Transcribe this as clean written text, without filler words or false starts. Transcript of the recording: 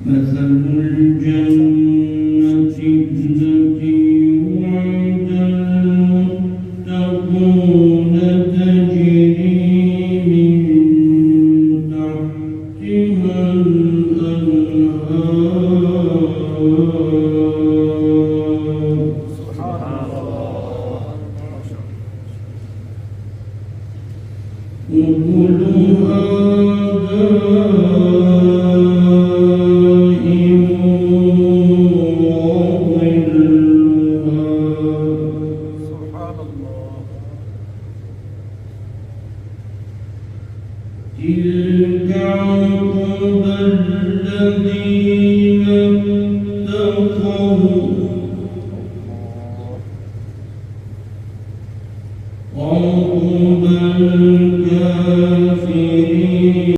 مثل الجنة التي وعد المتقون تجري من تحتها الأنهار أكلها دائم وظلها تلك عقبى الذين اتقوا